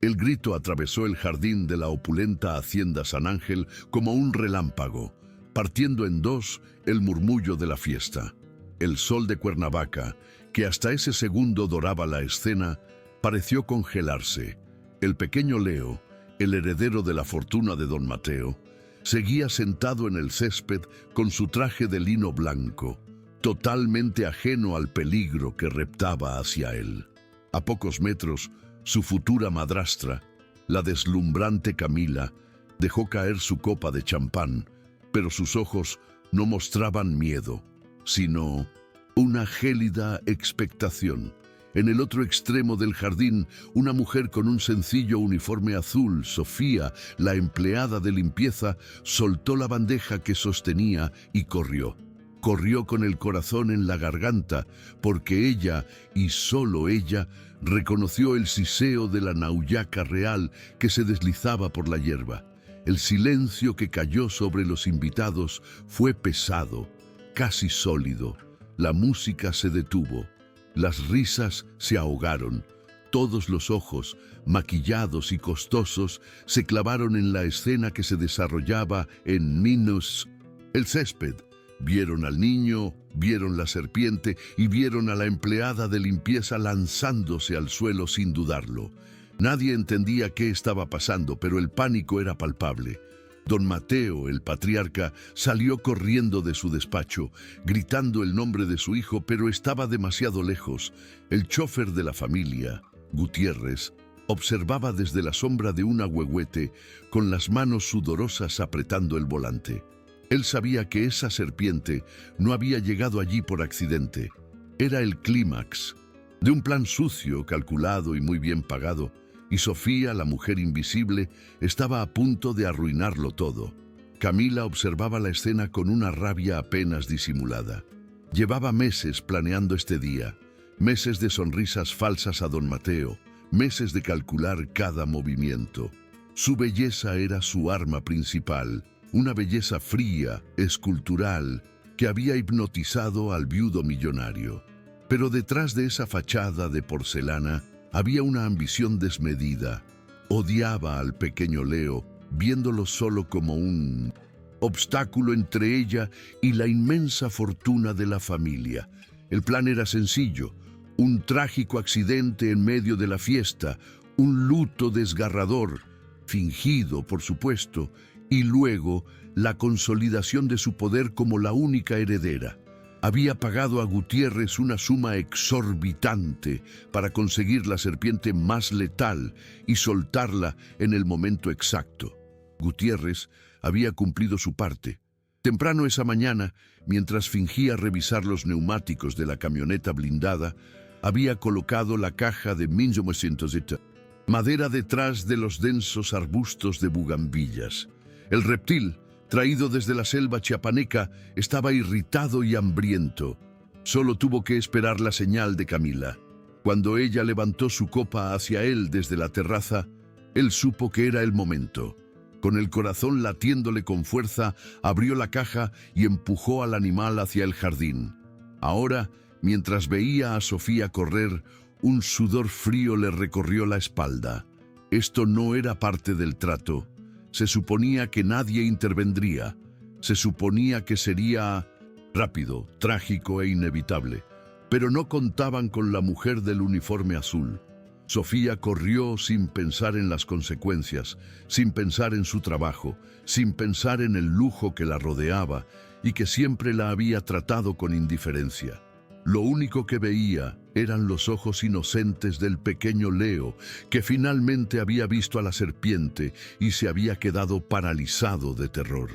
El grito atravesó el jardín de la opulenta hacienda San Ángel como un relámpago, partiendo en dos el murmullo de la fiesta. El sol de Cuernavaca, que hasta ese segundo doraba la escena, pareció congelarse. El pequeño Leo, el heredero de la fortuna de don Mateo, seguía sentado en el césped con su traje de lino blanco, totalmente ajeno al peligro que reptaba hacia él. A pocos metros, su futura madrastra, la deslumbrante Camila, dejó caer su copa de champán, pero sus ojos no mostraban miedo, sino una gélida expectación. En el otro extremo del jardín, una mujer con un sencillo uniforme azul, Sofía, la empleada de limpieza, soltó la bandeja que sostenía y corrió. Corrió con el corazón en la garganta, porque ella, y solo ella, reconoció el siseo de la nauyaca real que se deslizaba por la hierba. El silencio que cayó sobre los invitados fue pesado, casi sólido. La música se detuvo. Las risas se ahogaron. Todos los ojos, maquillados y costosos, se clavaron en la escena que se desarrollaba en Minos, el césped. Vieron al niño, vieron la serpiente y vieron a la empleada de limpieza lanzándose al suelo sin dudarlo. Nadie entendía qué estaba pasando, pero el pánico era palpable. Don Mateo, el patriarca, salió corriendo de su despacho, gritando el nombre de su hijo, pero estaba demasiado lejos. El chofer de la familia, Gutiérrez, observaba desde la sombra de un ahuehuete, con las manos sudorosas apretando el volante. Él sabía que esa serpiente no había llegado allí por accidente. Era el clímax de un plan sucio, calculado y muy bien pagado, y Sofía, la mujer invisible, estaba a punto de arruinarlo todo. Camila observaba la escena con una rabia apenas disimulada. Llevaba meses planeando este día, meses de sonrisas falsas a don Mateo, meses de calcular cada movimiento. Su belleza era su arma principal, una belleza fría, escultural, que había hipnotizado al viudo millonario. Pero detrás de esa fachada de porcelana había una ambición desmedida. Odiaba al pequeño Leo, viéndolo solo como un obstáculo entre ella y la inmensa fortuna de la familia. El plan era sencillo: un trágico accidente en medio de la fiesta, un luto desgarrador, fingido, por supuesto, y luego la consolidación de su poder como la única heredera. Había pagado a Gutiérrez una suma exorbitante para conseguir la serpiente más letal y soltarla en el momento exacto. Gutiérrez había cumplido su parte. Temprano esa mañana, mientras fingía revisar los neumáticos de la camioneta blindada, había colocado la caja de 1900 madera detrás de los densos arbustos de bugambillas. El reptil, traído desde la selva chiapaneca, estaba irritado y hambriento. Solo tuvo que esperar la señal de Camila. Cuando ella levantó su copa hacia él desde la terraza, él supo que era el momento. Con el corazón latiéndole con fuerza, abrió la caja y empujó al animal hacia el jardín. Ahora, mientras veía a Sofía correr, un sudor frío le recorrió la espalda. Esto no era parte del trato. Se suponía que nadie intervendría. Se suponía que sería rápido, trágico e inevitable. Pero no contaban con la mujer del uniforme azul. Sofía corrió sin pensar en las consecuencias, sin pensar en su trabajo, sin pensar en el lujo que la rodeaba y que siempre la había tratado con indiferencia. Lo único que veía eran los ojos inocentes del pequeño Leo, que finalmente había visto a la serpiente y se había quedado paralizado de terror.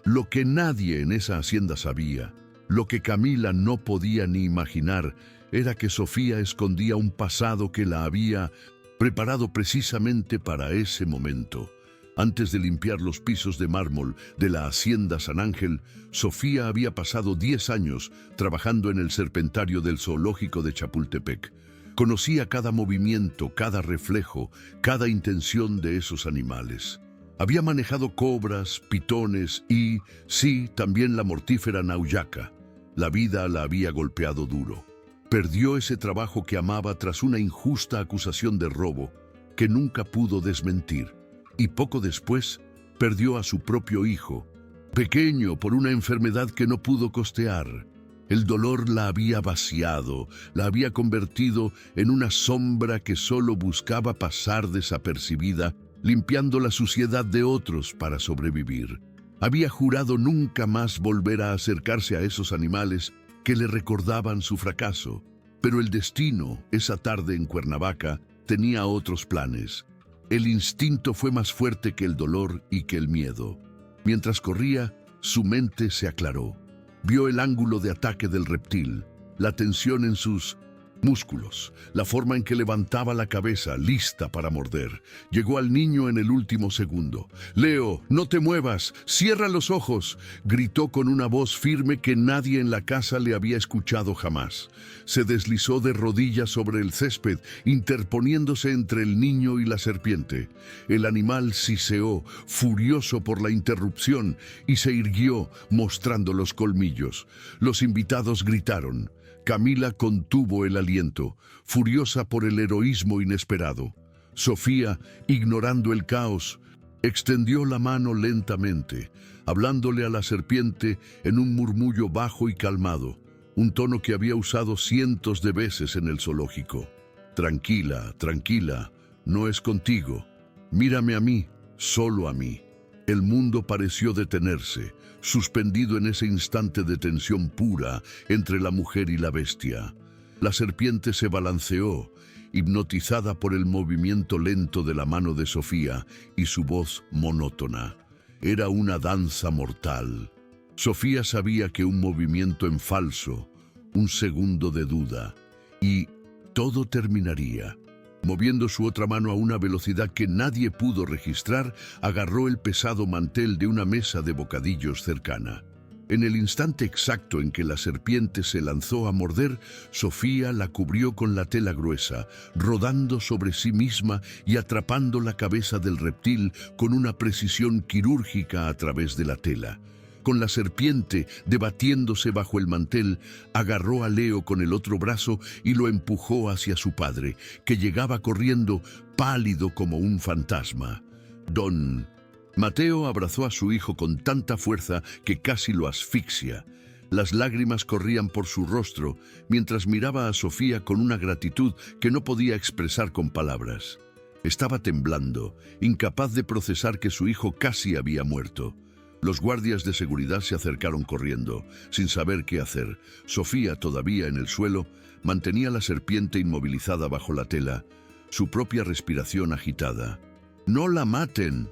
Lo que nadie en esa hacienda sabía, lo que Camila no podía ni imaginar, era que Sofía escondía un pasado que la había preparado precisamente para ese momento. Antes de limpiar los pisos de mármol de la hacienda San Ángel, Sofía había pasado 10 años trabajando en el serpentario del zoológico de Chapultepec. Conocía cada movimiento, cada reflejo, cada intención de esos animales. Había manejado cobras, pitones y, sí, también la mortífera nauyaca. La vida la había golpeado duro. Perdió ese trabajo que amaba tras una injusta acusación de robo. que nunca pudo desmentir, y poco después perdió a su propio hijo, pequeño por una enfermedad que no pudo costear. El dolor la había vaciado, la había convertido en una sombra que solo buscaba pasar desapercibida, limpiando la suciedad de otros para sobrevivir. Había jurado nunca más volver a acercarse a esos animales que le recordaban su fracaso. Pero el destino, esa tarde en Cuernavaca, tenía otros planes. El instinto fue más fuerte que el dolor y que el miedo. Mientras corría, su mente se aclaró. Vio el ángulo de ataque del reptil, la tensión en sus músculos, la forma en que levantaba la cabeza, lista para morder. Llegó al niño en el último segundo. «Leo, no te muevas, cierra los ojos», gritó con una voz firme que nadie en la casa le había escuchado jamás. Se deslizó de rodillas sobre el césped, interponiéndose entre el niño y la serpiente. El animal siseó, furioso por la interrupción, y se irguió, mostrando los colmillos. Los invitados gritaron. Camila contuvo el aliento, furiosa por el heroísmo inesperado. Sofía, ignorando el caos, extendió la mano lentamente, hablándole a la serpiente en un murmullo bajo y calmado, un tono que había usado cientos de veces en el zoológico. «Tranquila, tranquila, no es contigo. Mírame a mí, solo a mí». El mundo pareció detenerse, suspendido en ese instante de tensión pura entre la mujer y la bestia. La serpiente se balanceó, hipnotizada por el movimiento lento de la mano de Sofía y su voz monótona. Era una danza mortal. Sofía sabía que un movimiento en falso, un segundo de duda, y todo terminaría. Moviendo su otra mano a una velocidad que nadie pudo registrar, agarró el pesado mantel de una mesa de bocadillos cercana. En el instante exacto en que la serpiente se lanzó a morder, Sofía la cubrió con la tela gruesa, rodando sobre sí misma y atrapando la cabeza del reptil con una precisión quirúrgica a través de la tela. Con la serpiente debatiéndose bajo el mantel, agarró a Leo con el otro brazo y lo empujó hacia su padre, que llegaba corriendo, pálido como un fantasma. Don Mateo abrazó a su hijo con tanta fuerza que casi lo asfixia. Las lágrimas corrían por su rostro, mientras miraba a Sofía con una gratitud que no podía expresar con palabras. Estaba temblando, incapaz de procesar que su hijo casi había muerto. Los guardias de seguridad se acercaron corriendo, sin saber qué hacer. Sofía, todavía en el suelo, mantenía la serpiente inmovilizada bajo la tela, su propia respiración agitada. «No la maten»,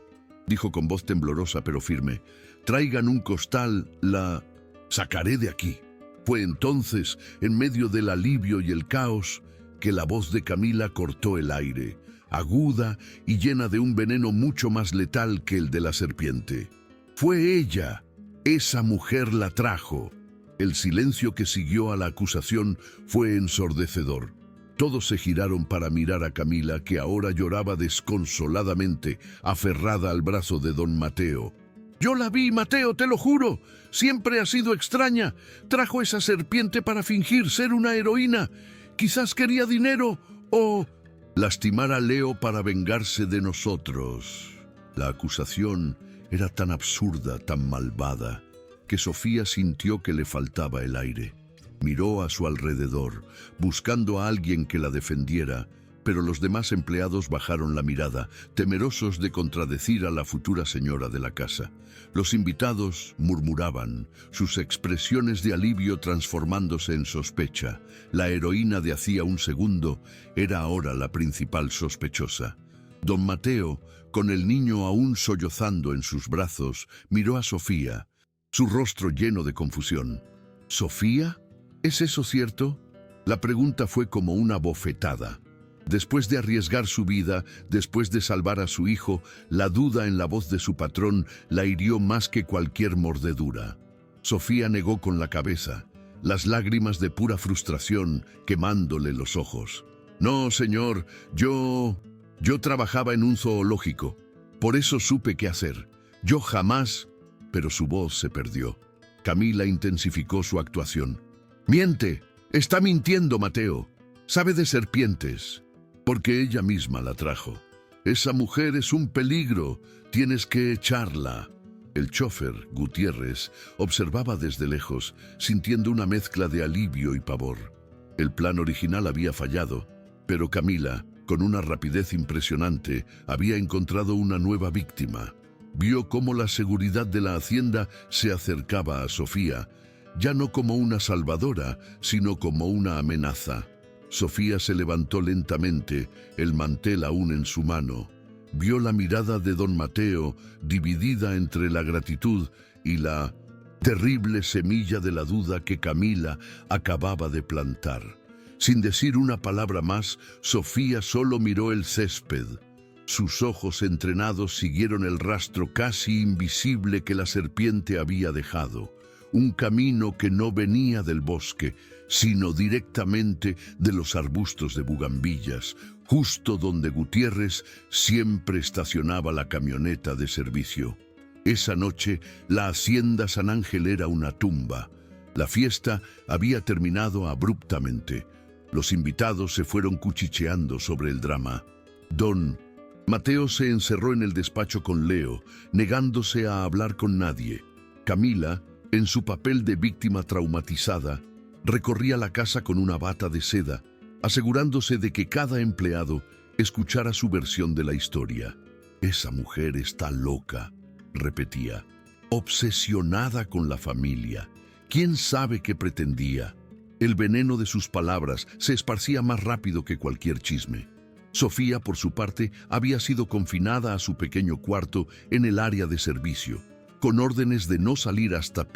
dijo con voz temblorosa pero firme. «Traigan un costal, la sacaré de aquí». Fue entonces, en medio del alivio y el caos, que la voz de Camila cortó el aire, aguda y llena de un veneno mucho más letal que el de la serpiente. «Fue ella, esa mujer la trajo». El silencio que siguió a la acusación fue ensordecedor. Todos se giraron para mirar a Camila, que ahora lloraba desconsoladamente, aferrada al brazo de don Mateo. «Yo la vi, Mateo, te lo juro. Siempre ha sido extraña. Trajo esa serpiente para fingir ser una heroína. Quizás quería dinero o lastimar a Leo para vengarse de nosotros». La acusación era tan absurda, tan malvada, que Sofía sintió que le faltaba el aire. Miró a su alrededor, buscando a alguien que la defendiera, pero los demás empleados bajaron la mirada, temerosos de contradecir a la futura señora de la casa. Los invitados murmuraban, sus expresiones de alivio transformándose en sospecha. La heroína de hacía un segundo era ahora la principal sospechosa. Don Mateo, con el niño aún sollozando en sus brazos, miró a Sofía, su rostro lleno de confusión. «¿Sofía? ¿Es eso cierto?». La pregunta fue como una bofetada. Después de arriesgar su vida, después de salvar a su hijo, la duda en la voz de su patrón la hirió más que cualquier mordedura. Sofía negó con la cabeza, las lágrimas de pura frustración quemándole los ojos. «No, señor, yo trabajaba en un zoológico. Por eso supe qué hacer. Yo jamás…». Pero su voz se perdió. Camila intensificó su actuación. «Miente. Está mintiendo, Mateo. Sabe de serpientes». «Porque ella misma la trajo. Esa mujer es un peligro, tienes que echarla. El chofer, Gutiérrez, observaba desde lejos, sintiendo una mezcla de alivio y pavor. El plan original había fallado, pero Camila, con una rapidez impresionante, había encontrado una nueva víctima. Vio cómo la seguridad de la hacienda se acercaba a Sofía, ya no como una salvadora, sino como una amenaza. Sofía se levantó lentamente, el mantel aún en su mano. Vio la mirada de don Mateo dividida entre la gratitud y la terrible semilla de la duda que Camila acababa de plantar. Sin decir una palabra más, Sofía solo miró el césped. Sus ojos entrenados siguieron el rastro casi invisible que la serpiente había dejado. Un camino que no venía del bosque, sino directamente de los arbustos de bugambillas, justo donde Gutiérrez siempre estacionaba la camioneta de servicio. Esa noche, la hacienda San Ángel era una tumba. La fiesta había terminado abruptamente. Los invitados se fueron cuchicheando sobre el drama. Don Mateo se encerró en el despacho con Leo, negándose a hablar con nadie. Camila, en su papel de víctima traumatizada, recorría la casa con una bata de seda, asegurándose de que cada empleado escuchara su versión de la historia. «Esa mujer está loca», repetía, obsesionada con la familia. ¿Quién sabe qué pretendía? El veneno de sus palabras se esparcía más rápido que cualquier chisme. Sofía, por su parte, había sido confinada a su pequeño cuarto en el área de servicio, con órdenes de no salir hasta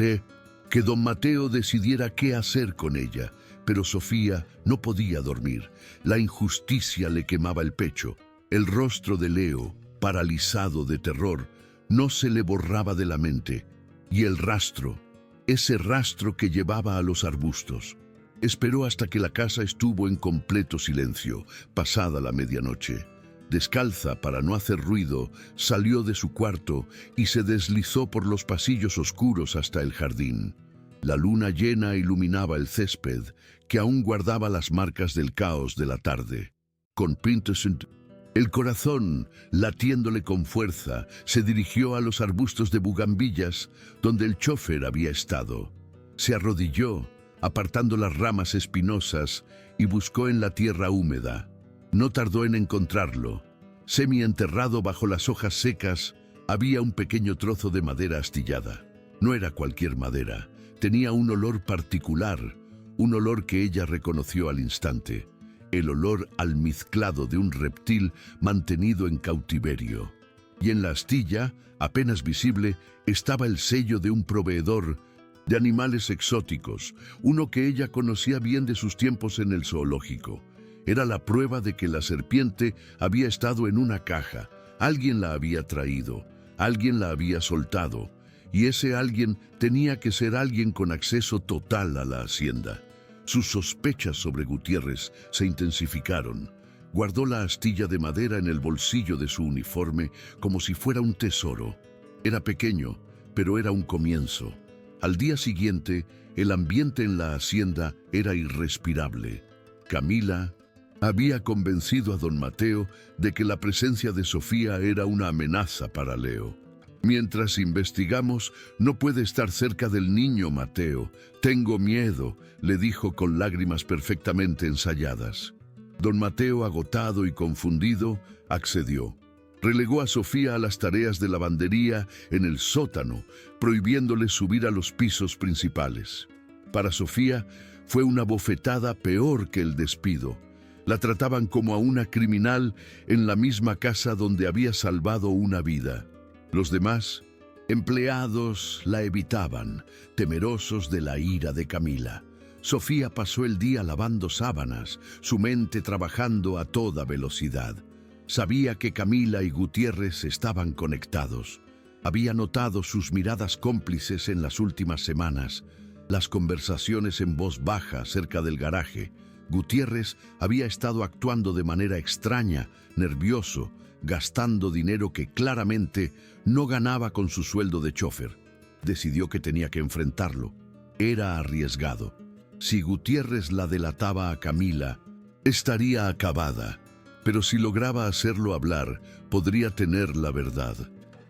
que don Mateo decidiera qué hacer con ella. Pero Sofía no podía dormir. La injusticia le quemaba el pecho. El rostro de Leo, paralizado de terror, no se le borraba de la mente. Y el rastro, ese rastro que llevaba a los arbustos. Esperó hasta que la casa estuvo en completo silencio, pasada la medianoche. Descalza para no hacer ruido, salió de su cuarto y se deslizó por los pasillos oscuros hasta el jardín. La luna llena iluminaba el césped, que aún guardaba las marcas del caos de la tarde. Con Pinterest, el corazón, latiéndole con fuerza, se dirigió a los arbustos de bugambillas, donde el chofer había estado. Se arrodilló, apartando las ramas espinosas, y buscó en la tierra húmeda. No tardó en encontrarlo. Semienterrado bajo las hojas secas, había un pequeño trozo de madera astillada. No era cualquier madera. Tenía un olor particular, un olor que ella reconoció al instante. El olor almizclado de un reptil mantenido en cautiverio. Y en la astilla, apenas visible, estaba el sello de un proveedor de animales exóticos, uno que ella conocía bien de sus tiempos en el zoológico. Era la prueba de que la serpiente había estado en una caja. Alguien la había traído, alguien la había soltado, y ese alguien tenía que ser alguien con acceso total a la hacienda. Sus sospechas sobre Gutiérrez se intensificaron. Guardó la astilla de madera en el bolsillo de su uniforme como si fuera un tesoro. Era pequeño, pero era un comienzo. Al día siguiente, el ambiente en la hacienda era irrespirable. Camila había convencido a don Mateo de que la presencia de Sofía era una amenaza para Leo. «Mientras investigamos, no puede estar cerca del niño, Mateo. Tengo miedo», le dijo con lágrimas perfectamente ensayadas. Don Mateo, agotado y confundido, accedió. Relegó a Sofía a las tareas de lavandería en el sótano, prohibiéndole subir a los pisos principales. Para Sofía, fue una bofetada peor que el despido. La trataban como a una criminal en la misma casa donde había salvado una vida. Los demás, empleados, la evitaban, temerosos de la ira de Camila. Sofía pasó el día lavando sábanas, su mente trabajando a toda velocidad. Sabía que Camila y Gutiérrez estaban conectados. Había notado sus miradas cómplices en las últimas semanas, las conversaciones en voz baja cerca del garaje. Gutiérrez había estado actuando de manera extraña, nervioso, gastando dinero que claramente no ganaba con su sueldo de chofer. Decidió que tenía que enfrentarlo. Era arriesgado. Si Gutiérrez la delataba a Camila, estaría acabada. pero si lograba hacerlo hablar, podría tener la verdad.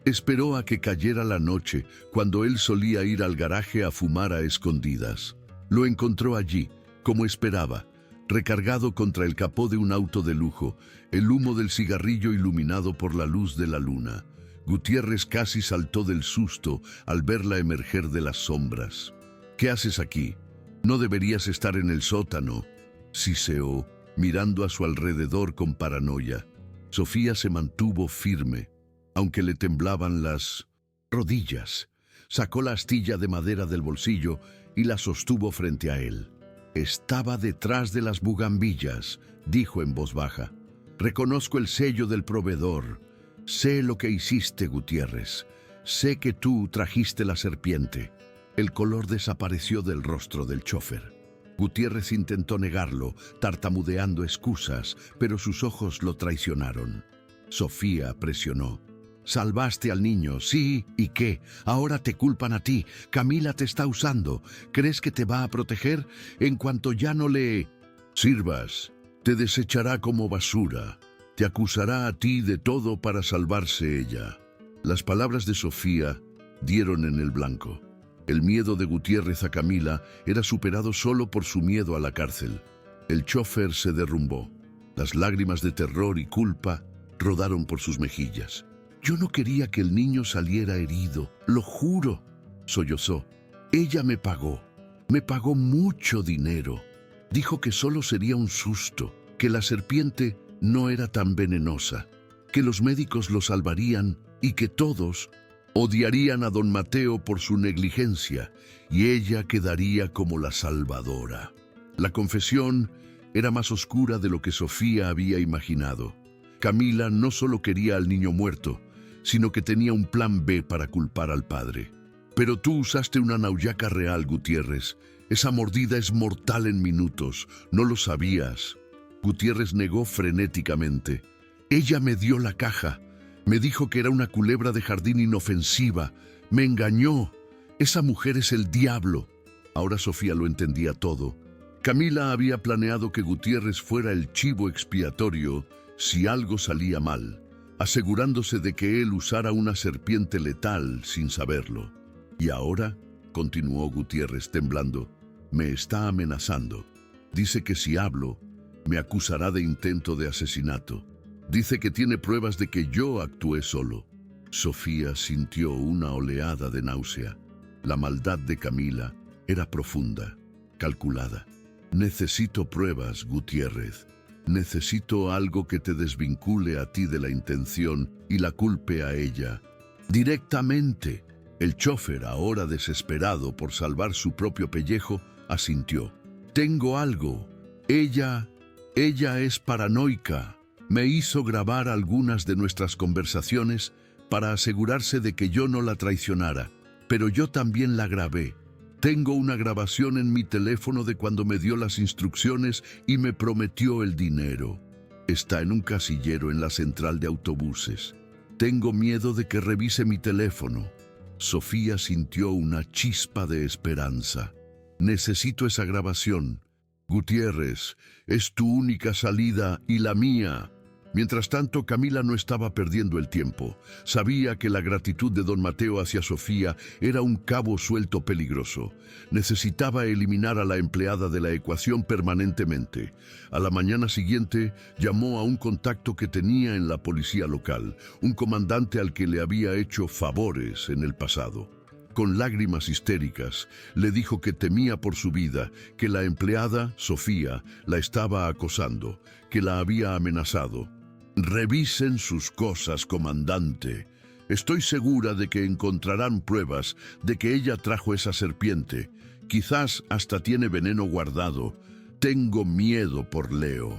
Esperó a que cayera la noche, cuando él solía ir al garaje a fumar a escondidas. Lo encontró allí, como esperaba, recargado contra el capó de un auto de lujo, el humo del cigarrillo iluminado por la luz de la luna. Gutiérrez casi saltó del susto al verla emerger de las sombras. «¿Qué haces aquí? No deberías estar en el sótano», siseó, mirando a su alrededor con paranoia. Sofía se mantuvo firme, aunque le temblaban las rodillas. Sacó la astilla de madera del bolsillo y la sostuvo frente a él. «Estaba detrás de las bugambillas», dijo en voz baja. «Reconozco el sello del proveedor. Sé lo que hiciste, Gutiérrez. Sé que tú trajiste la serpiente». El color desapareció del rostro del chofer. Gutiérrez intentó negarlo, tartamudeando excusas, pero sus ojos lo traicionaron. Sofía presionó. «Salvaste al niño, sí, ¿y qué? Ahora te culpan a ti. Camila te está usando. ¿Crees que te va a proteger? En cuanto ya no le sirvas, te desechará como basura. Te acusará a ti de todo para salvarse ella». Las palabras de Sofía dieron en el blanco. El miedo de Gutiérrez a Camila era superado solo por su miedo a la cárcel. El chofer se derrumbó. Las lágrimas de terror y culpa rodaron por sus mejillas. «Yo no quería que el niño saliera herido, lo juro», sollozó. «Ella me pagó mucho dinero. Dijo que solo sería un susto, que la serpiente no era tan venenosa, que los médicos lo salvarían y que todos odiarían a don Mateo por su negligencia, y ella quedaría como la salvadora». La confesión era más oscura de lo que Sofía había imaginado. Camila no solo quería al niño muerto, sino que tenía un plan B para culpar al padre. «Pero tú usaste una nauyaca real, Gutiérrez. Esa mordida es mortal en minutos. ¿No lo sabías?». Gutiérrez negó frenéticamente. «Ella me dio la caja. Me dijo que era una culebra de jardín inofensiva. Me engañó. Esa mujer es el diablo». Ahora Sofía lo entendía todo. Camila había planeado que Gutiérrez fuera el chivo expiatorio si algo salía mal, asegurándose de que él usara una serpiente letal sin saberlo. «Y ahora», continuó Gutiérrez temblando, «me está amenazando. Dice que si hablo, me acusará de intento de asesinato. Dice que tiene pruebas de que yo actué solo». Sofía sintió una oleada de náusea. La maldad de Camila era profunda, calculada. «Necesito pruebas, Gutiérrez. Necesito algo que te desvincule a ti de la intención y la culpe a ella directamente». El chofer, ahora desesperado por salvar su propio pellejo, asintió. «Tengo algo. Ella es paranoica. Me hizo grabar algunas de nuestras conversaciones para asegurarse de que yo no la traicionara, pero yo también la grabé. Tengo una grabación en mi teléfono de cuando me dio las instrucciones y me prometió el dinero. Está en un casillero en la central de autobuses. Tengo miedo de que revise mi teléfono». Sofía sintió una chispa de esperanza. «Necesito esa grabación. Gutiérrez, es tu única salida y la mía». Mientras tanto, Camila no estaba perdiendo el tiempo. Sabía que la gratitud de don Mateo hacia Sofía era un cabo suelto peligroso. Necesitaba eliminar a la empleada de la ecuación permanentemente. A la mañana siguiente, llamó a un contacto que tenía en la policía local, un comandante al que le había hecho favores en el pasado. Con lágrimas histéricas, le dijo que temía por su vida, que la empleada, Sofía, la estaba acosando, que la había amenazado. «Revisen sus cosas, comandante. Estoy segura de que encontrarán pruebas de que ella trajo esa serpiente. Quizás hasta tiene veneno guardado. Tengo miedo por Leo».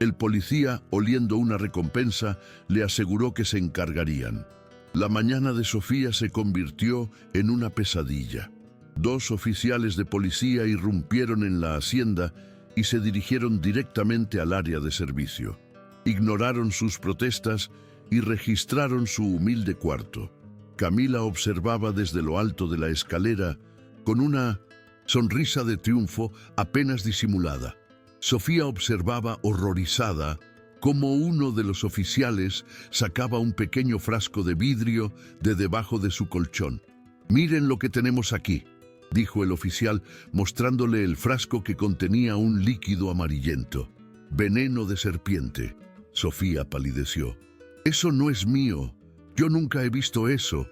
El policía, oliendo una recompensa, le aseguró que se encargarían. La mañana de Sofía se convirtió en una pesadilla. 2 oficiales de policía irrumpieron en la hacienda y se dirigieron directamente al área de servicio. Ignoraron sus protestas y registraron su humilde cuarto. Camila observaba desde lo alto de la escalera con una sonrisa de triunfo apenas disimulada. Sofía observaba horrorizada cómo uno de los oficiales sacaba un pequeño frasco de vidrio de debajo de su colchón. «Miren lo que tenemos aquí», dijo el oficial, mostrándole el frasco que contenía un líquido amarillento. «Veneno de serpiente». Sofía palideció. «Eso no es mío. Yo nunca he visto eso.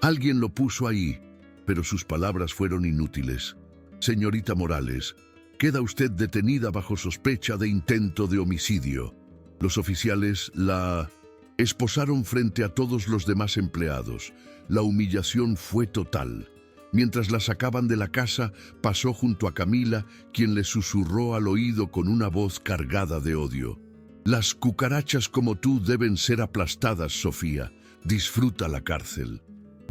Alguien lo puso ahí». Pero sus palabras fueron inútiles. «Señorita Morales, queda usted detenida bajo sospecha de intento de homicidio». Los oficiales la esposaron frente a todos los demás empleados. La humillación fue total. Mientras la sacaban de la casa, pasó junto a Camila, quien le susurró al oído con una voz cargada de odio. «Las cucarachas como tú deben ser aplastadas, Sofía. Disfruta la cárcel».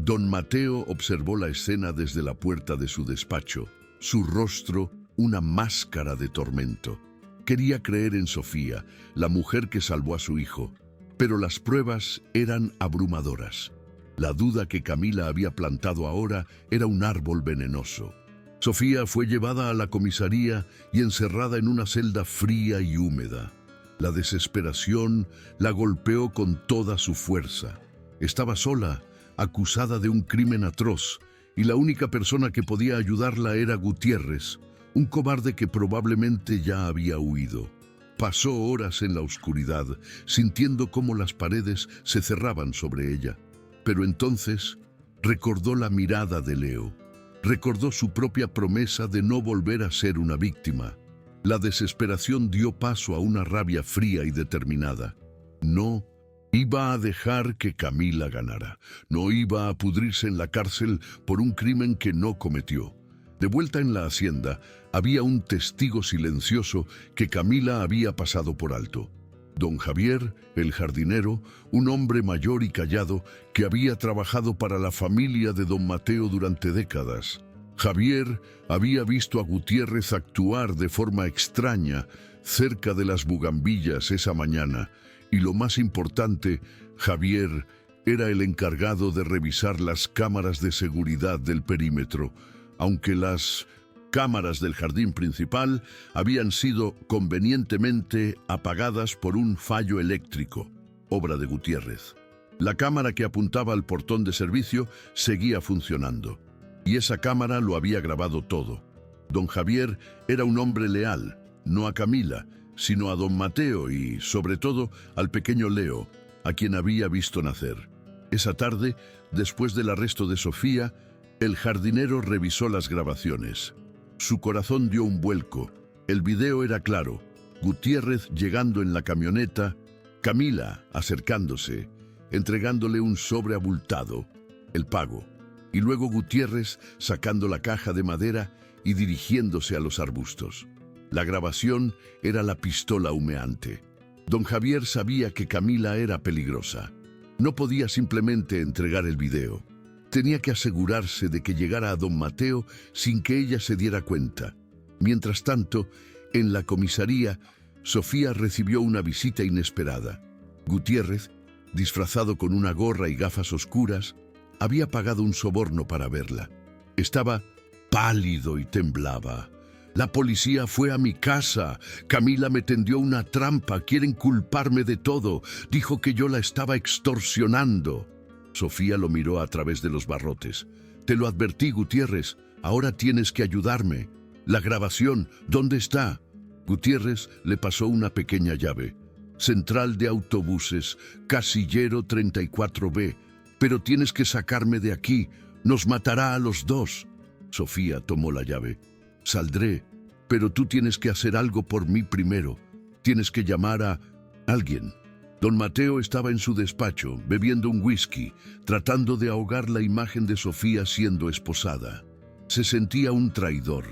Don Mateo observó la escena desde la puerta de su despacho, su rostro una máscara de tormento. Quería creer en Sofía, la mujer que salvó a su hijo, pero las pruebas eran abrumadoras. La duda que Camila había plantado ahora era un árbol venenoso. Sofía fue llevada a la comisaría y encerrada en una celda fría y húmeda. La desesperación la golpeó con toda su fuerza. Estaba sola, acusada de un crimen atroz, y la única persona que podía ayudarla era Gutiérrez, un cobarde que probablemente ya había huido. Pasó horas en la oscuridad, sintiendo cómo las paredes se cerraban sobre ella. Pero entonces recordó la mirada de Leo. Recordó su propia promesa de no volver a ser una víctima. La desesperación dio paso a una rabia fría y determinada. No iba a dejar que Camila ganara. No iba a pudrirse en la cárcel por un crimen que no cometió. De vuelta en la hacienda, había un testigo silencioso que Camila había pasado por alto. Don Javier, el jardinero, un hombre mayor y callado que había trabajado para la familia de don Mateo durante décadas. Javier había visto a Gutiérrez actuar de forma extraña cerca de las bugambillas esa mañana, y lo más importante, Javier era el encargado de revisar las cámaras de seguridad del perímetro, aunque las cámaras del jardín principal habían sido convenientemente apagadas por un fallo eléctrico, obra de Gutiérrez. La cámara que apuntaba al portón de servicio seguía funcionando, y esa cámara lo había grabado todo. Don Javier era un hombre leal, no a Camila, sino a don Mateo y, sobre todo, al pequeño Leo, a quien había visto nacer. Esa tarde, después del arresto de Sofía, el jardinero revisó las grabaciones. Su corazón dio un vuelco. El video era claro. Gutiérrez llegando en la camioneta, Camila acercándose, entregándole un sobre abultado, el pago, y luego Gutiérrez sacando la caja de madera y dirigiéndose a los arbustos. La grabación era la pistola humeante. Don Javier sabía que Camila era peligrosa. No podía simplemente entregar el video. Tenía que asegurarse de que llegara a don Mateo sin que ella se diera cuenta. Mientras tanto, en la comisaría, Sofía recibió una visita inesperada. Gutiérrez, disfrazado con una gorra y gafas oscuras, había pagado un soborno para verla. Estaba pálido y temblaba. «La policía fue a mi casa. Camila me tendió una trampa. Quieren culparme de todo. Dijo que yo la estaba extorsionando». Sofía lo miró a través de los barrotes. «Te lo advertí, Gutiérrez. Ahora tienes que ayudarme. La grabación, ¿dónde está?» Gutiérrez le pasó una pequeña llave. «Central de autobuses, casillero 34B. Pero tienes que sacarme de aquí. Nos matará a los dos». Sofía tomó la llave. «Saldré, pero tú tienes que hacer algo por mí primero. Tienes que llamar a alguien». Don Mateo estaba en su despacho, bebiendo un whisky, tratando de ahogar la imagen de Sofía siendo esposada. Se sentía un traidor.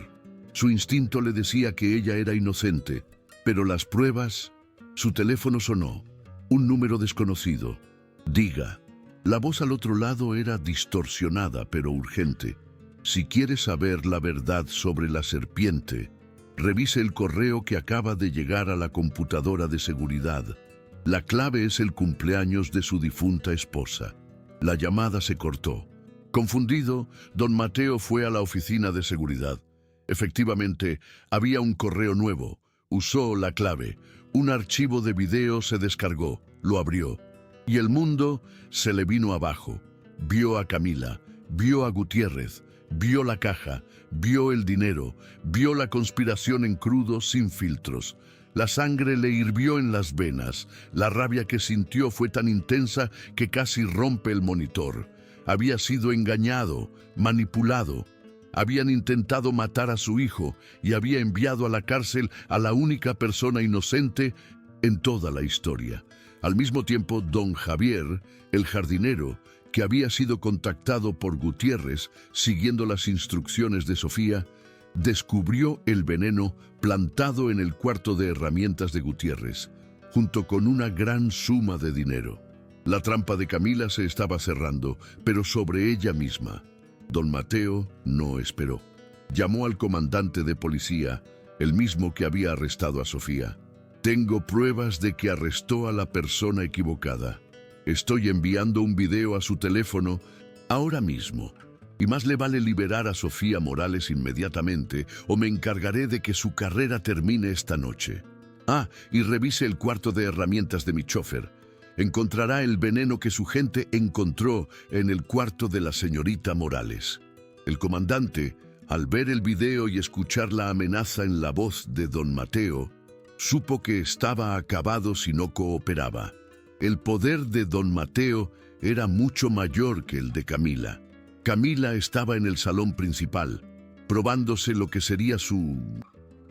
Su instinto le decía que ella era inocente, pero las pruebas... Su teléfono sonó. Un número desconocido. «Diga». La voz al otro lado era distorsionada, pero urgente. «Si quiere saber la verdad sobre la serpiente, revise el correo que acaba de llegar a la computadora de seguridad. La clave es el cumpleaños de su difunta esposa». La llamada se cortó. Confundido, don Mateo fue a la oficina de seguridad. Efectivamente, había un correo nuevo. Usó la clave. Un archivo de video se descargó, lo abrió, y el mundo se le vino abajo. Vio a Camila, vio a Gutiérrez, vio la caja, vio el dinero, vio la conspiración en crudo, sin filtros. La sangre le hirvió en las venas. La rabia que sintió fue tan intensa que casi rompe el monitor. Había sido engañado, manipulado. Habían intentado matar a su hijo y había enviado a la cárcel a la única persona inocente en toda la historia. Al mismo tiempo, don Javier, el jardinero, que había sido contactado por Gutiérrez siguiendo las instrucciones de Sofía, descubrió el veneno plantado en el cuarto de herramientas de Gutiérrez, junto con una gran suma de dinero. La trampa de Camila se estaba cerrando, pero sobre ella misma. Don Mateo no esperó. Llamó al comandante de policía, el mismo que había arrestado a Sofía. Tengo pruebas de que arrestó a la persona equivocada. Estoy enviando un video a su teléfono ahora mismo. Y más le vale liberar a Sofía Morales inmediatamente o me encargaré de que su carrera termine esta noche. Ah, y revise el cuarto de herramientas de mi chofer. Encontrará el veneno que su gente encontró en el cuarto de la señorita Morales. El comandante, al ver el video y escuchar la amenaza en la voz de don Mateo, supo que estaba acabado si no cooperaba. El poder de don Mateo era mucho mayor que el de Camila. Camila estaba en el salón principal, probándose lo que sería su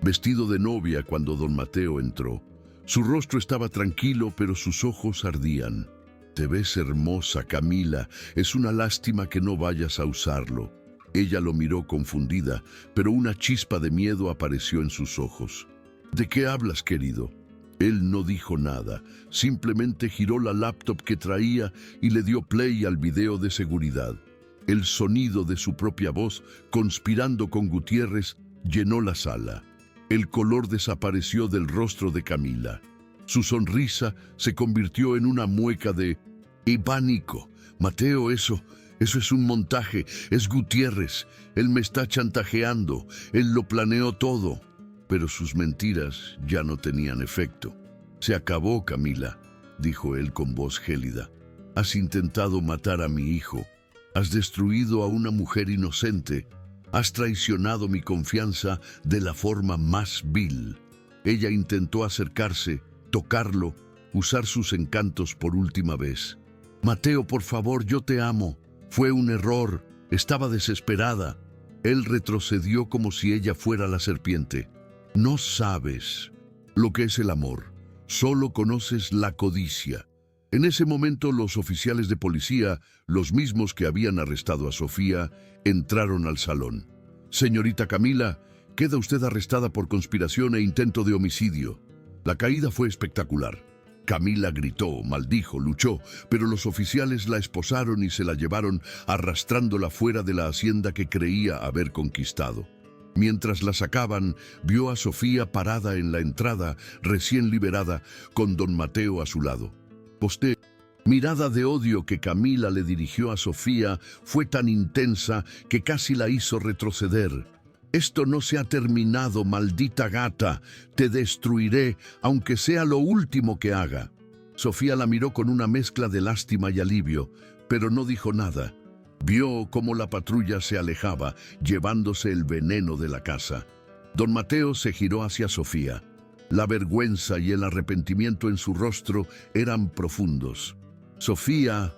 vestido de novia cuando don Mateo entró. Su rostro estaba tranquilo, pero sus ojos ardían. Te ves hermosa, Camila. Es una lástima que no vayas a usarlo. Ella lo miró confundida, pero una chispa de miedo apareció en sus ojos. ¿De qué hablas, querido? Él no dijo nada, simplemente giró la laptop que traía y le dio play al video de seguridad. El sonido de su propia voz, conspirando con Gutiérrez, llenó la sala. El color desapareció del rostro de Camila. Su sonrisa se convirtió en una mueca de pánico. Mateo, eso es un montaje, es Gutiérrez. Él me está chantajeando, él lo planeó todo. Pero sus mentiras ya no tenían efecto. Se acabó, Camila, dijo él con voz gélida. Has intentado matar a mi hijo. Has destruido a una mujer inocente. Has traicionado mi confianza de la forma más vil. Ella intentó acercarse, tocarlo, usar sus encantos por última vez. Mateo, por favor, yo te amo. Fue un error. Estaba desesperada. Él retrocedió como si ella fuera la serpiente. No sabes lo que es el amor. Solo conoces la codicia. En ese momento los oficiales de policía, los mismos que habían arrestado a Sofía, entraron al salón. Señorita Camila, queda usted arrestada por conspiración e intento de homicidio. La caída fue espectacular. Camila gritó, maldijo, luchó, pero los oficiales la esposaron y se la llevaron arrastrándola fuera de la hacienda que creía haber conquistado. Mientras la sacaban, vio a Sofía parada en la entrada, recién liberada, con don Mateo a su lado. Mirada de odio que Camila le dirigió a Sofía fue tan intensa que casi la hizo retroceder. Esto no se ha terminado, maldita gata. Te destruiré, aunque sea lo último que haga. Sofía la miró con una mezcla de lástima y alivio, pero no dijo nada. Vio cómo la patrulla se alejaba, llevándose el veneno de la casa. Don Mateo se giró hacia Sofía. La vergüenza y el arrepentimiento en su rostro eran profundos. Sofía,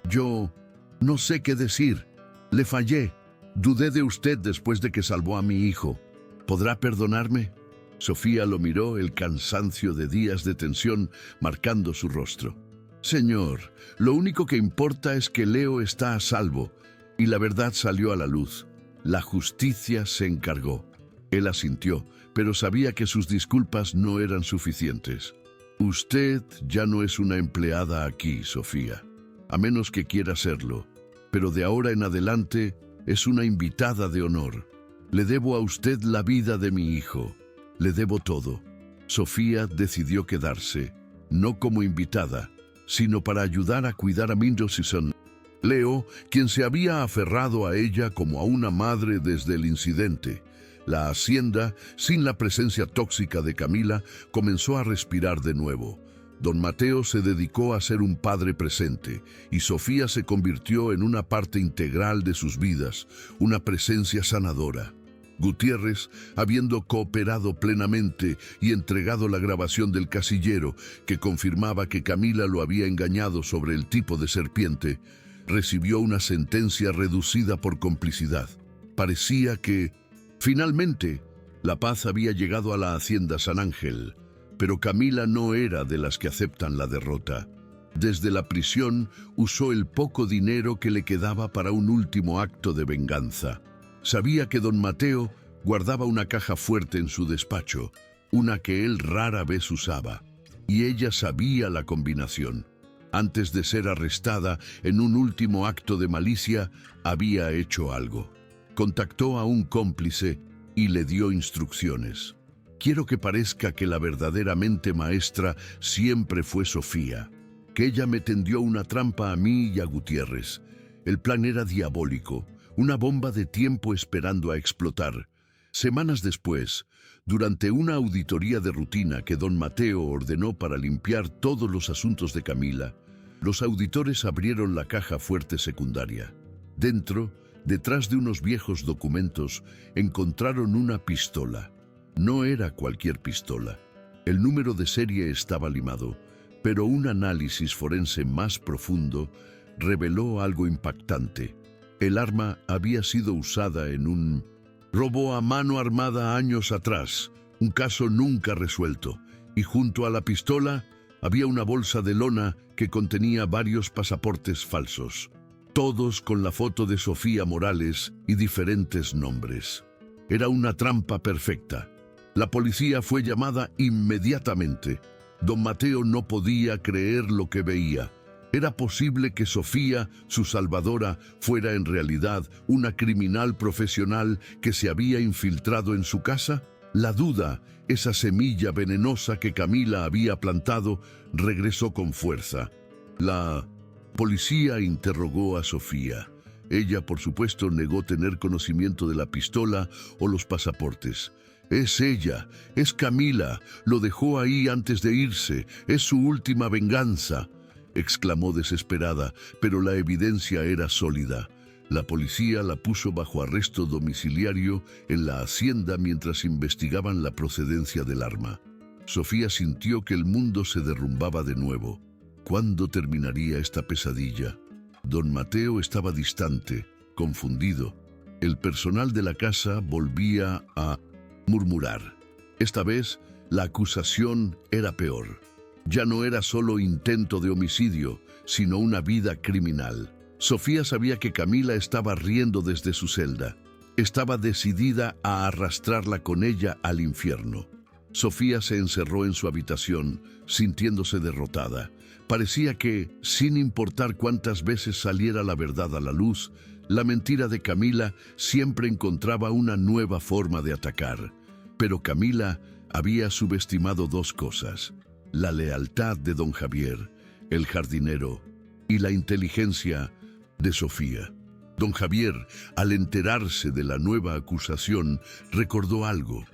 yo no sé qué decir. Le fallé. Dudé de usted después de que salvó a mi hijo. ¿Podrá perdonarme? Sofía lo miró, el cansancio de días de tensión marcando su rostro. Señor, lo único que importa es que Leo está a salvo. Y la verdad salió a la luz. La justicia se encargó. Él asintió, pero sabía que sus disculpas no eran suficientes. Usted ya no es una empleada aquí, Sofía, a menos que quiera serlo. Pero de ahora en adelante es una invitada de honor. Le debo a usted la vida de mi hijo. Le debo todo. Sofía decidió quedarse, no como invitada, sino para ayudar a cuidar a Mindoson. Leo, quien se había aferrado a ella como a una madre desde el incidente, La hacienda, sin la presencia tóxica de Camila, comenzó a respirar de nuevo. Don Mateo se dedicó a ser un padre presente y Sofía se convirtió en una parte integral de sus vidas, una presencia sanadora. Gutiérrez, habiendo cooperado plenamente y entregado la grabación del casillero que confirmaba que Camila lo había engañado sobre el tipo de serpiente, recibió una sentencia reducida por complicidad. Parecía que, finalmente, la paz había llegado a la hacienda San Ángel, pero Camila no era de las que aceptan la derrota. Desde la prisión usó el poco dinero que le quedaba para un último acto de venganza. Sabía que don Mateo guardaba una caja fuerte en su despacho, una que él rara vez usaba, y ella sabía la combinación. Antes de ser arrestada en un último acto de malicia, había hecho algo. Contactó a un cómplice y le dio instrucciones. Quiero que parezca que la verdadera mente maestra siempre fue Sofía, que ella me tendió una trampa a mí y a Gutiérrez. El plan era diabólico, una bomba de tiempo esperando a explotar. Semanas después, durante una auditoría de rutina que don Mateo ordenó para limpiar todos los asuntos de Camila, los auditores abrieron la caja fuerte secundaria. Dentro, detrás de unos viejos documentos, encontraron una pistola. No era cualquier pistola. El número de serie estaba limado, pero un análisis forense más profundo reveló algo impactante. El arma había sido usada en un robo a mano armada años atrás, un caso nunca resuelto, y junto a la pistola había una bolsa de lona que contenía varios pasaportes falsos, todos con la foto de Sofía Morales y diferentes nombres. Era una trampa perfecta. La policía fue llamada inmediatamente. Don Mateo no podía creer lo que veía. ¿Era posible que Sofía, su salvadora, fuera en realidad una criminal profesional que se había infiltrado en su casa? La duda, esa semilla venenosa que Camila había plantado, regresó con fuerza. La policía interrogó a Sofía. Ella, por supuesto, negó tener conocimiento de la pistola o los pasaportes. Es ella, es Camila, lo dejó ahí antes de irse, es su última venganza, exclamó desesperada, pero la evidencia era sólida. La policía la puso bajo arresto domiciliario en la hacienda mientras investigaban la procedencia del arma. Sofía sintió que el mundo se derrumbaba de nuevo. ¿Cuándo terminaría esta pesadilla? Don Mateo estaba distante, confundido. El personal de la casa volvía a murmurar. Esta vez, la acusación era peor. Ya no era solo intento de homicidio, sino una vida criminal. Sofía sabía que Camila estaba riendo desde su celda. Estaba decidida a arrastrarla con ella al infierno. Sofía se encerró en su habitación, sintiéndose derrotada. Parecía que, sin importar cuántas veces saliera la verdad a la luz, la mentira de Camila siempre encontraba una nueva forma de atacar. Pero Camila había subestimado dos cosas: la lealtad de don Javier, el jardinero, y la inteligencia de Sofía. Don Javier, al enterarse de la nueva acusación, recordó algo.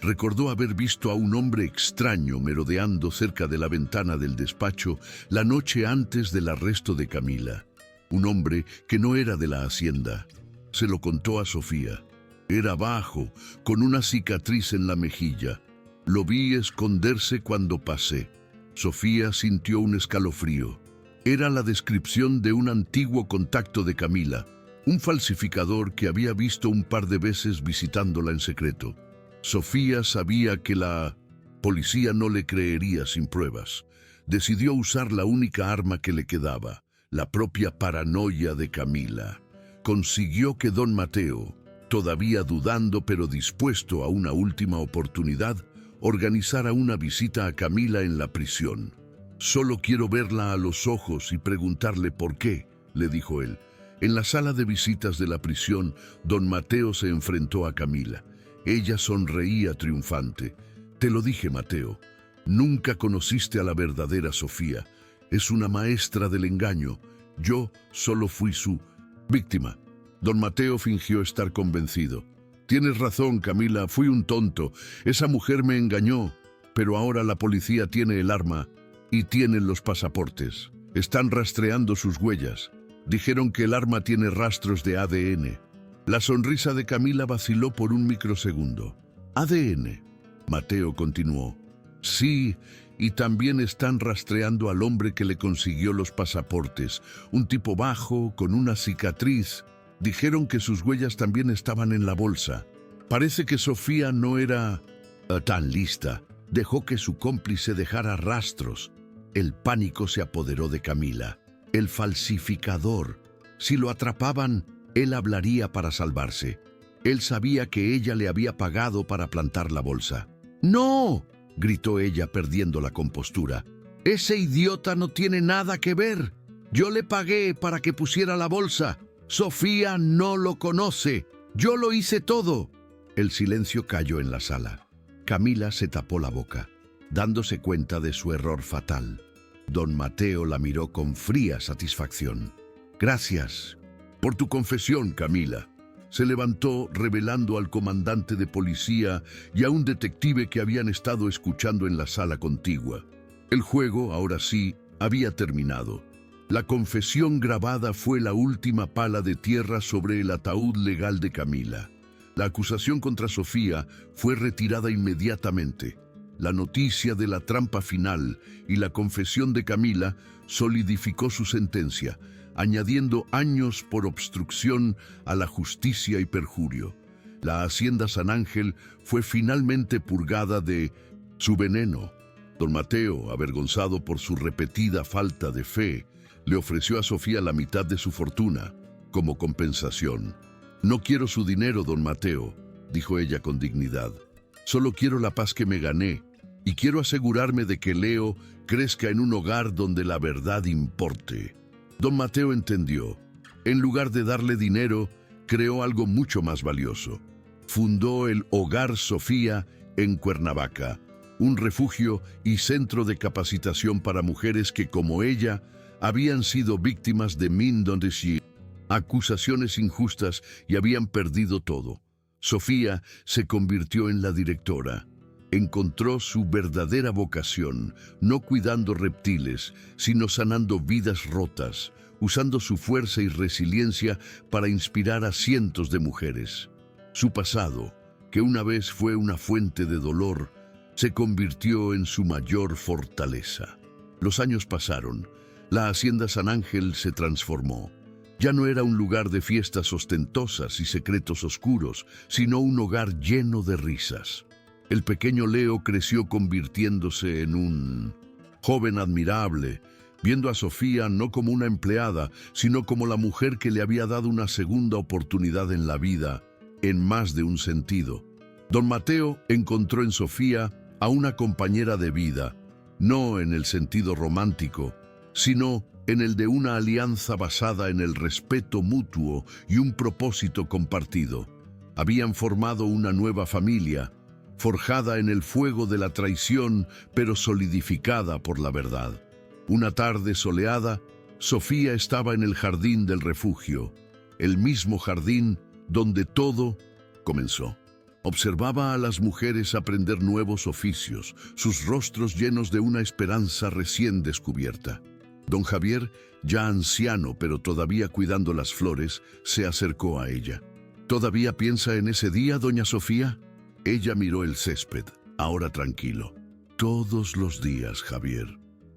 Recordó haber visto a un hombre extraño merodeando cerca de la ventana del despacho la noche antes del arresto de Camila. Un hombre que no era de la hacienda. Se lo contó a Sofía. Era bajo, con una cicatriz en la mejilla. Lo vi esconderse cuando pasé. Sofía sintió un escalofrío. Era la descripción de un antiguo contacto de Camila, un falsificador que había visto un par de veces visitándola en secreto. Sofía sabía que la policía no le creería sin pruebas. Decidió usar la única arma que le quedaba, la propia paranoia de Camila. Consiguió que don Mateo, todavía dudando pero dispuesto a una última oportunidad, organizara una visita a Camila en la prisión. «Solo quiero verla a los ojos y preguntarle por qué», le dijo él. En la sala de visitas de la prisión, don Mateo se enfrentó a Camila. Ella sonreía triunfante. «Te lo dije, Mateo. Nunca conociste a la verdadera Sofía. Es una maestra del engaño. Yo solo fui su víctima». Don Mateo fingió estar convencido. Tienes razón, Camila, fui un tonto. Esa mujer me engañó, pero ahora la policía tiene el arma y tienen los pasaportes. Están rastreando sus huellas. Dijeron que el arma tiene rastros de ADN. La sonrisa de Camila vaciló por un microsegundo. ADN. Mateo continuó. Sí, y también están rastreando al hombre que le consiguió los pasaportes. Un tipo bajo, con una cicatriz. Dijeron que sus huellas también estaban en la bolsa. Parece que Sofía no era tan lista. Dejó que su cómplice dejara rastros. El pánico se apoderó de Camila. El falsificador. Si lo atrapaban, él hablaría para salvarse. Él sabía que ella le había pagado para plantar la bolsa. ¡No!, gritó ella perdiendo la compostura. «Ese idiota no tiene nada que ver. Yo le pagué para que pusiera la bolsa. Sofía no lo conoce. Yo lo hice todo». El silencio cayó en la sala. Camila se tapó la boca, dándose cuenta de su error fatal. Don Mateo la miró con fría satisfacción. «Gracias por tu confesión, Camila». Se levantó revelando al comandante de policía y a un detective que habían estado escuchando en la sala contigua. El juego, ahora sí, había terminado. La confesión grabada fue la última pala de tierra sobre el ataúd legal de Camila. La acusación contra Sofía fue retirada inmediatamente. La noticia de la trampa final y la confesión de Camila solidificó su sentencia, añadiendo años por obstrucción a la justicia y perjurio. La hacienda San Ángel fue finalmente purgada de su veneno. Don Mateo, avergonzado por su repetida falta de fe, le ofreció a Sofía la mitad de su fortuna, como compensación. «No quiero su dinero, don Mateo», dijo ella con dignidad. «Solo quiero la paz que me gané, y quiero asegurarme de que Leo crezca en un hogar donde la verdad importe». Don Mateo entendió. En lugar de darle dinero, creó algo mucho más valioso. Fundó el Hogar Sofía en Cuernavaca, un refugio y centro de capacitación para mujeres que, como ella, habían sido víctimas de mindonesia, acusaciones injustas y habían perdido todo. Sofía se convirtió en la directora. Encontró su verdadera vocación, no cuidando reptiles, sino sanando vidas rotas, usando su fuerza y resiliencia para inspirar a cientos de mujeres. Su pasado, que una vez fue una fuente de dolor, se convirtió en su mayor fortaleza. Los años pasaron. La hacienda San Ángel se transformó. Ya no era un lugar de fiestas ostentosas y secretos oscuros, sino un hogar lleno de risas. El pequeño Leo creció convirtiéndose en un joven admirable, viendo a Sofía no como una empleada, sino como la mujer que le había dado una segunda oportunidad en la vida, en más de un sentido. Don Mateo encontró en Sofía a una compañera de vida, no en el sentido romántico, sino en el de una alianza basada en el respeto mutuo y un propósito compartido. Habían formado una nueva familia, forjada en el fuego de la traición, pero solidificada por la verdad. Una tarde soleada, Sofía estaba en el jardín del refugio, el mismo jardín donde todo comenzó. Observaba a las mujeres aprender nuevos oficios, sus rostros llenos de una esperanza recién descubierta. Don Javier, ya anciano pero todavía cuidando las flores, se acercó a ella. «¿Todavía piensa en ese día, doña Sofía?» Ella miró el césped, ahora tranquilo. «Todos los días, Javier.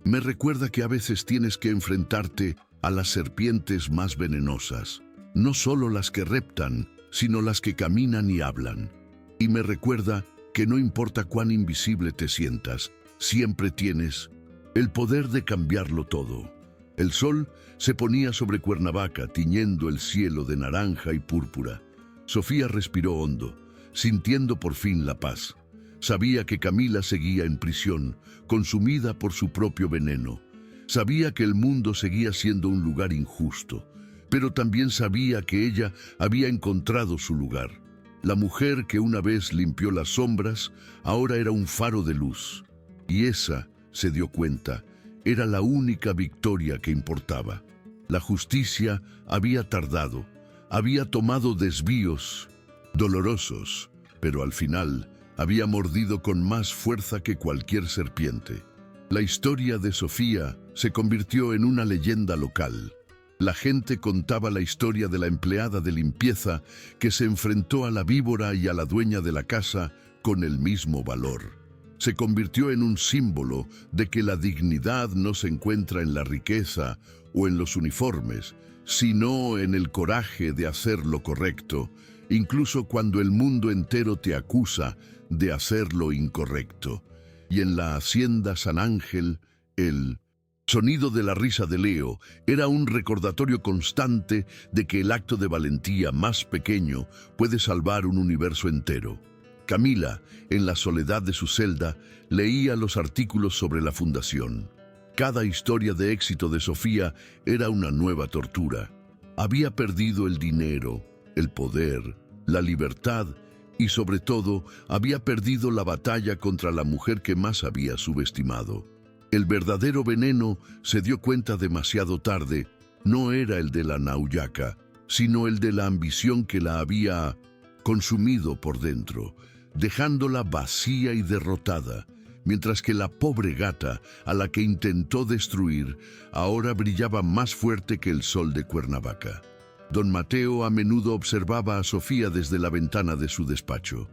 Me recuerda que a veces tienes que enfrentarte a las serpientes más venenosas, no solo las que reptan, sino las que caminan y hablan. Y me recuerda que no importa cuán invisible te sientas, siempre tienes el poder de cambiarlo todo». El sol se ponía sobre Cuernavaca, tiñendo el cielo de naranja y púrpura. Sofía respiró hondo, sintiendo por fin la paz. Sabía que Camila seguía en prisión, consumida por su propio veneno. Sabía que el mundo seguía siendo un lugar injusto, pero también sabía que ella había encontrado su lugar. La mujer que una vez limpió las sombras, ahora era un faro de luz. Y esa, se dio cuenta, era la única victoria que importaba. La justicia había tardado, había tomado desvíos, dolorosos, pero al final había mordido con más fuerza que cualquier serpiente. La historia de Sofía se convirtió en una leyenda local. La gente contaba la historia de la empleada de limpieza que se enfrentó a la víbora y a la dueña de la casa con el mismo valor. Se convirtió en un símbolo de que la dignidad no se encuentra en la riqueza o en los uniformes, sino en el coraje de hacer lo correcto, incluso cuando el mundo entero te acusa de hacer lo incorrecto. Y en la hacienda San Ángel, el sonido de la risa de Leo era un recordatorio constante de que el acto de valentía más pequeño puede salvar un universo entero. Camila, en la soledad de su celda, leía los artículos sobre la fundación. Cada historia de éxito de Sofía era una nueva tortura. Había perdido el dinero, el poder, la libertad y, sobre todo, había perdido la batalla contra la mujer que más había subestimado. El verdadero veneno, se dio cuenta demasiado tarde, no era el de la nauyaca, sino el de la ambición que la había consumido por dentro, dejándola vacía y derrotada, mientras que la pobre gata, a la que intentó destruir, ahora brillaba más fuerte que el sol de Cuernavaca. Don Mateo a menudo observaba a Sofía desde la ventana de su despacho.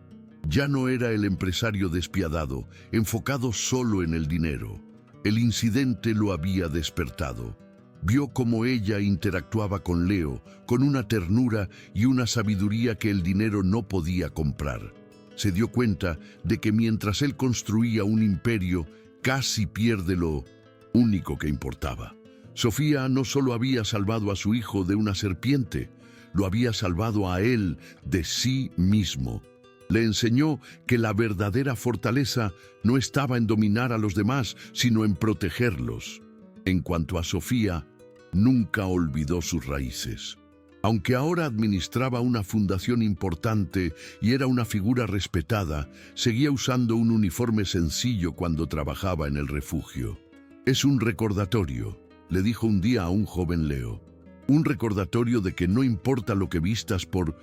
Ya no era el empresario despiadado, enfocado solo en el dinero. El incidente lo había despertado. Vio cómo ella interactuaba con Leo, con una ternura y una sabiduría que el dinero no podía comprar. Se dio cuenta de que mientras él construía un imperio, casi pierde lo único que importaba. Sofía no solo había salvado a su hijo de una serpiente, lo había salvado a él de sí mismo. Le enseñó que la verdadera fortaleza no estaba en dominar a los demás, sino en protegerlos. En cuanto a Sofía, nunca olvidó sus raíces. Aunque ahora administraba una fundación importante y era una figura respetada, seguía usando un uniforme sencillo cuando trabajaba en el refugio. «Es un recordatorio», le dijo un día a un joven Leo. «Un recordatorio de que no importa lo que vistas por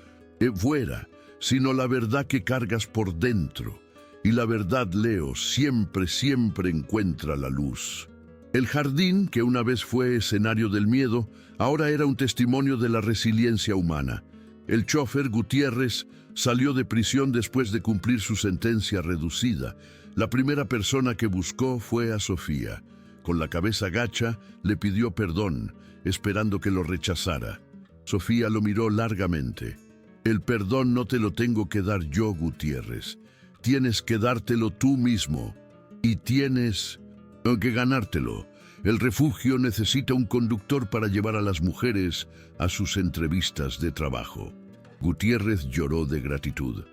fuera, sino la verdad que cargas por dentro. Y la verdad, Leo, siempre, siempre encuentra la luz». El jardín, que una vez fue escenario del miedo, ahora era un testimonio de la resiliencia humana. El chófer Gutiérrez salió de prisión después de cumplir su sentencia reducida. La primera persona que buscó fue a Sofía. Con la cabeza gacha, le pidió perdón, esperando que lo rechazara. Sofía lo miró largamente. «El perdón no te lo tengo que dar yo, Gutiérrez. Tienes que dártelo tú mismo. Y tienes que ganártelo. El refugio necesita un conductor para llevar a las mujeres a sus entrevistas de trabajo». Gutiérrez lloró de gratitud.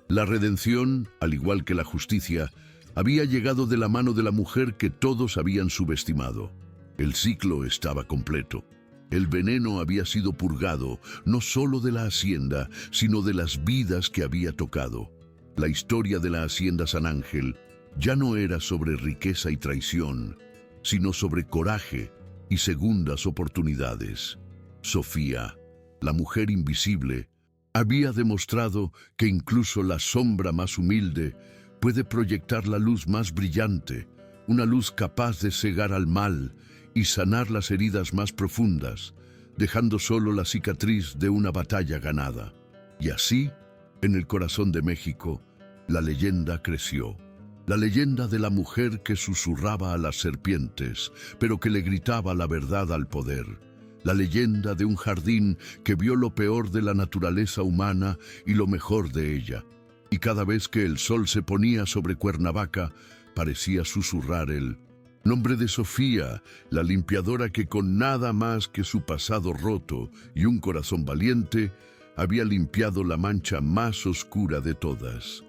La redención, al igual que la justicia, había llegado de la mano de la mujer que todos habían subestimado. El ciclo estaba completo. El veneno había sido purgado, no solo de la hacienda, sino de las vidas que había tocado. La historia de la hacienda San Ángel ya no era sobre riqueza y traición, sino sobre coraje y segundas oportunidades. Sofía, la mujer invisible, había demostrado que incluso la sombra más humilde puede proyectar la luz más brillante, una luz capaz de cegar al mal y sanar las heridas más profundas, dejando solo la cicatriz de una batalla ganada. Y así, en el corazón de México, la leyenda creció. La leyenda de la mujer que susurraba a las serpientes, pero que le gritaba la verdad al poder. La leyenda de un jardín que vio lo peor de la naturaleza humana y lo mejor de ella. Y cada vez que el sol se ponía sobre Cuernavaca, parecía susurrar el nombre de Sofía, la limpiadora que con nada más que su pasado roto y un corazón valiente, había limpiado la mancha más oscura de todas.